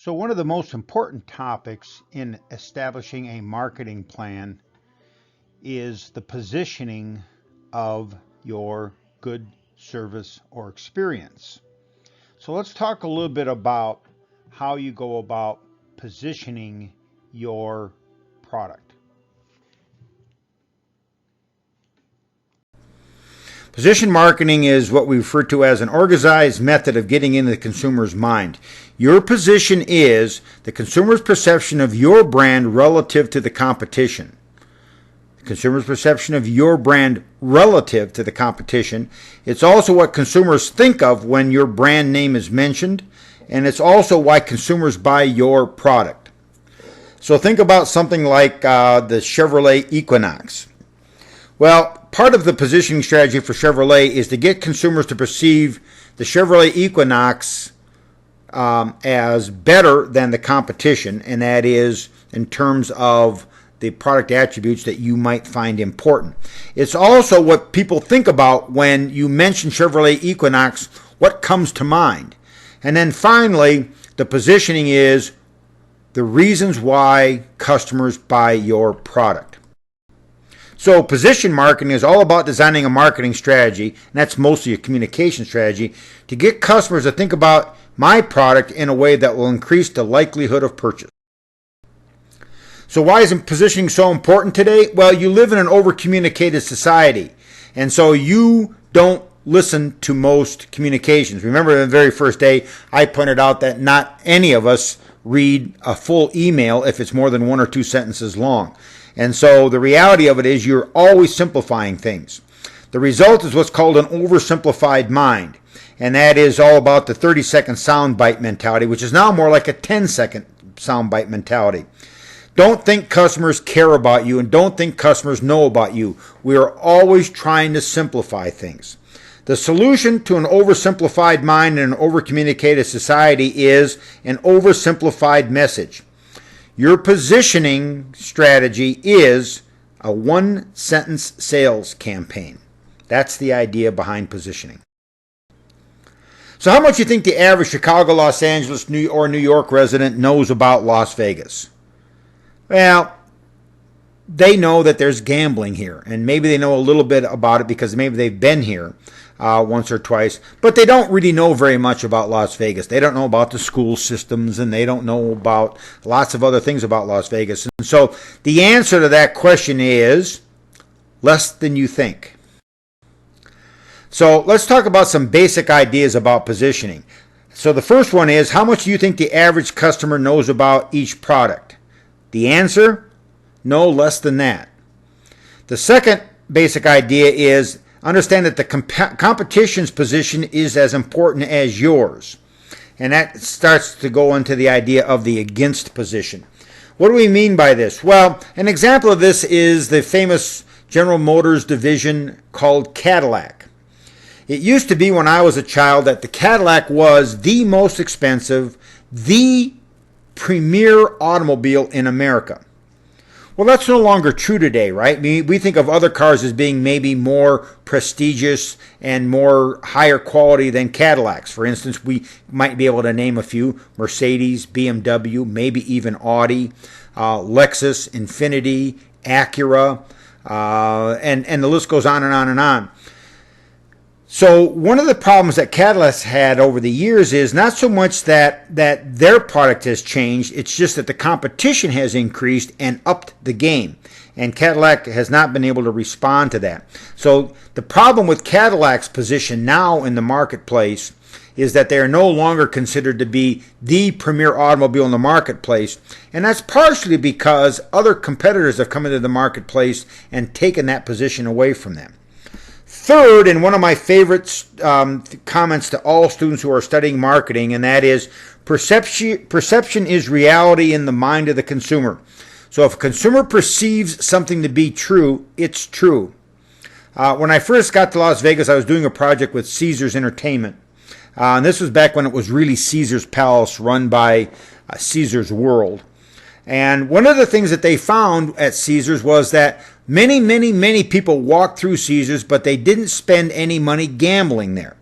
So one of the most important topics in establishing a marketing plan is the positioning of your good, service, or experience. So let's talk a little bit about how you go about positioning your product. Position marketing is what we refer to as an organized method of getting into the consumer's mind. Your position is the consumer's perception of your brand relative to the competition. The consumer's perception of your brand relative to the competition. It's also what consumers think of when your brand name is mentioned, and it's also why consumers buy your product. So think about something like the Chevrolet Equinox. Well, part of the positioning strategy for Chevrolet is to get consumers to perceive the Chevrolet Equinox as better than the competition, and that is in terms of the product attributes that you might find important. It's also what people think about when you mention Chevrolet Equinox, what comes to mind. And then finally, the positioning is the reasons why customers buy your product. So position marketing is all about designing a marketing strategy, and that's mostly a communication strategy, to get customers to think about my product in a way that will increase the likelihood of purchase. So why is positioning so important today? Well, you live in an over-communicated society, and so you don't listen to most communications. Remember the very first day, I pointed out that not any of us read a full email if it's more than 1 or 2 sentences long. And so the reality of it is you're always simplifying things. The result is what's called an oversimplified mind. And that is all about the 30-second soundbite mentality, which is now more like a 10-second soundbite mentality. Don't think customers care about you, and don't think customers know about you. We are always trying to simplify things. The solution to an oversimplified mind and an overcommunicated society is an oversimplified message. Your positioning strategy is a one-sentence sales campaign. That's the idea behind positioning. So how much do you think the average Chicago, Los Angeles, or New York resident knows about Las Vegas? Well, they know that there's gambling here, and maybe they know a little bit about it because maybe they've been here once or twice, but they don't really know very much about Las Vegas. They don't know about the school systems, and they don't know about lots of other things about Las Vegas. And so the answer to that question is less than you think. So let's talk about some basic ideas about positioning. So the first one is, how much do you think the average customer knows about each product? The answer? No less than that. The second basic idea is understand that the competition's position is as important as yours. And that starts to go into the idea of the against position. What do we mean by this? Well, an example of this is the famous General Motors division called Cadillac. It used to be when I was a child that the Cadillac was the most expensive, the premier automobile in America. Well, that's no longer true today, right? We think of other cars as being maybe more prestigious and more higher quality than Cadillacs. For instance, we might be able to name a few: Mercedes, BMW, maybe even Audi, Lexus, Infiniti, Acura, and the list goes on and on and on. So one of the problems that Cadillac's had over the years is not so much that their product has changed, it's just that the competition has increased and upped the game. And Cadillac has not been able to respond to that. So the problem with Cadillac's position now in the marketplace is that they are no longer considered to be the premier automobile in the marketplace. And that's partially because other competitors have come into the marketplace and taken that position away from them. Third, and one of my favorite comments to all students who are studying marketing, and that is perception is reality in the mind of the consumer. So if a consumer perceives something to be true, it's true. When I first got to Las Vegas, I was doing a project with Caesars Entertainment. And this was back when it was really Caesars Palace, run by Caesars World. And one of the things that they found at Caesars was that many people walked through Caesars, but they didn't spend any money gambling there.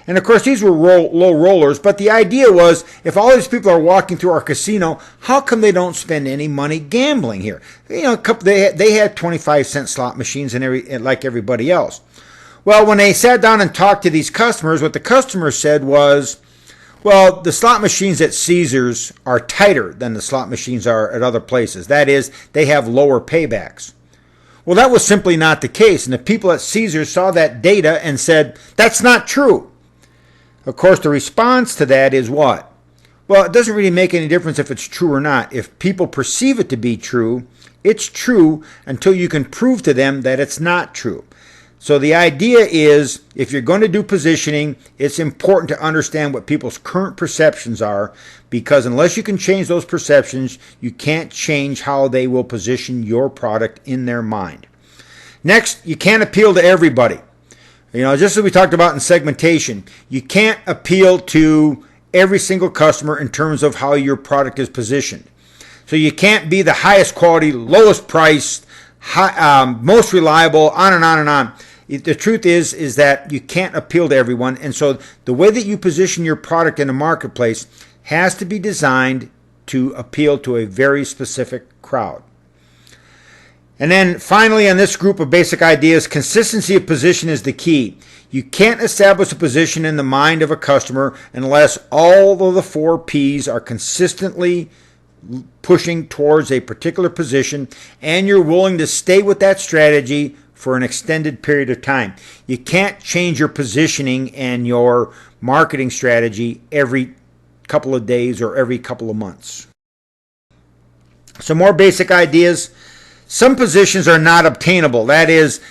And of course, these were low rollers, but the idea was if all these people are walking through our casino, how come they don't spend any money gambling here? You know, they had 25-cent slot machines and like everybody else. Well, when they sat down and talked to these customers, what the customers said was, well, the slot machines at Caesars are tighter than the slot machines are at other places. That is, they have lower paybacks. Well, that was simply not the case, and the people at Caesars saw that data and said, that's not true. Of course, the response to that is what? Well, it doesn't really make any difference if it's true or not. If people perceive it to be true, it's true until you can prove to them that it's not true. So the idea is, if you're going to do positioning, it's important to understand what people's current perceptions are, because unless you can change those perceptions, you can't change how they will position your product in their mind. Next, you can't appeal to everybody. You know, just as we talked about in segmentation, you can't appeal to every single customer in terms of how your product is positioned. So you can't be the highest quality, lowest price, most reliable, on and on and on. The truth is that you can't appeal to everyone, and so the way that you position your product in the marketplace has to be designed to appeal to a very specific crowd. And then finally, on this group of basic ideas, consistency of position is the key. You can't establish a position in the mind of a customer unless all of the 4 Ps are consistently pushing towards a particular position and you're willing to stay with that strategy for an extended period of time. You can't change your positioning and your marketing strategy every couple of days or every couple of months. Some more basic ideas. Some positions are not obtainable. That is,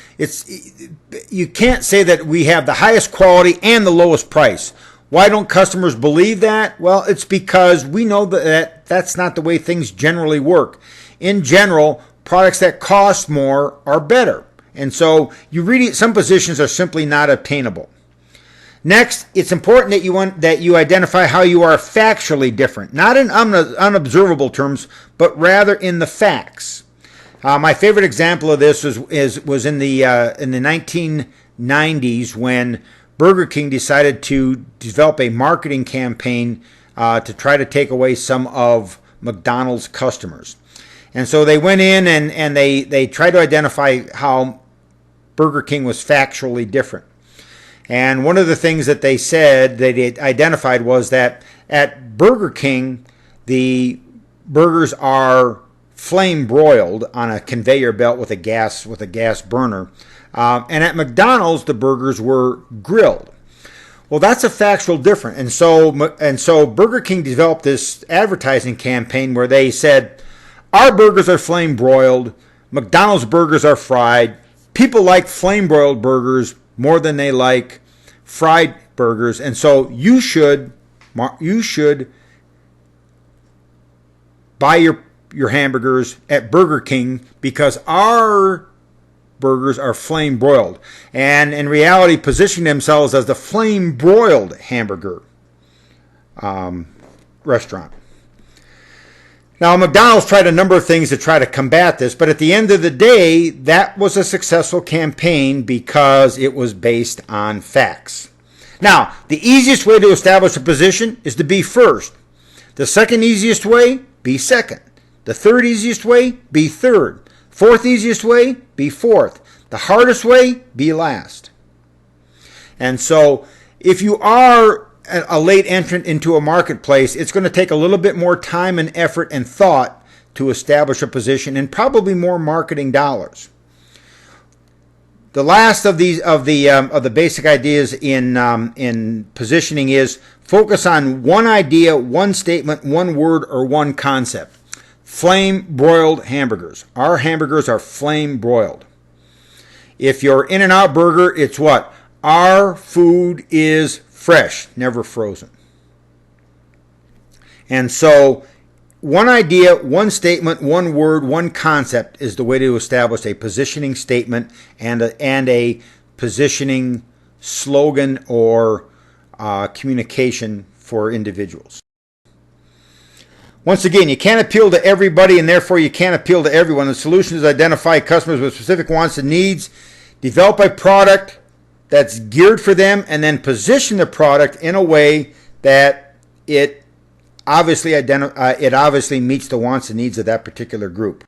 you can't say that we have the highest quality and the lowest price. Why don't customers believe that? Well, it's because we know that that's not the way things generally work. In general, products that cost more are better. And so some positions are simply not obtainable. Next, it's important that you identify how you are factually different, not in unobservable terms, but rather in the facts. My favorite example of this was in the 1990s when Burger King decided to develop a marketing campaign to try to take away some of McDonald's customers. And so they went in and they tried to identify how Burger King was factually different. And one of the things that they said they identified was that at Burger King, the burgers are flame broiled on a conveyor belt with a gas burner. And at McDonald's, the burgers were grilled. Well, that's a factual difference. And so Burger King developed this advertising campaign where they said, our burgers are flame broiled, McDonald's burgers are fried. People like flame broiled burgers more than they like fried burgers. And so you should buy your hamburgers at Burger King because our burgers are flame broiled, and in reality positioning themselves as the flame broiled hamburger restaurant. Now, McDonald's tried a number of things to try to combat this, but at the end of the day, that was a successful campaign because it was based on facts. Now, the easiest way to establish a position is to be first. The second easiest way, be second. The third easiest way, be third. Fourth easiest way, be fourth. The hardest way, be last. And so if you are a late entrant into a marketplace, it's going to take a little bit more time and effort and thought to establish a position and probably more marketing dollars. The last of the basic ideas in positioning is focus on one idea, one statement, one word, or one concept. Flame broiled hamburgers. Our hamburgers are flame broiled. If you're In-N-Out Burger, it's what? Our food is fresh, never frozen. And so one idea, one statement, one word, one concept is the way to establish a positioning statement and a positioning slogan or communication for individuals. Once again, you can't appeal to everybody, and therefore you can't appeal to everyone. The solution is identify customers with specific wants and needs, develop a product that's geared for them, and then position the product in a way that it obviously meets the wants and needs of that particular group.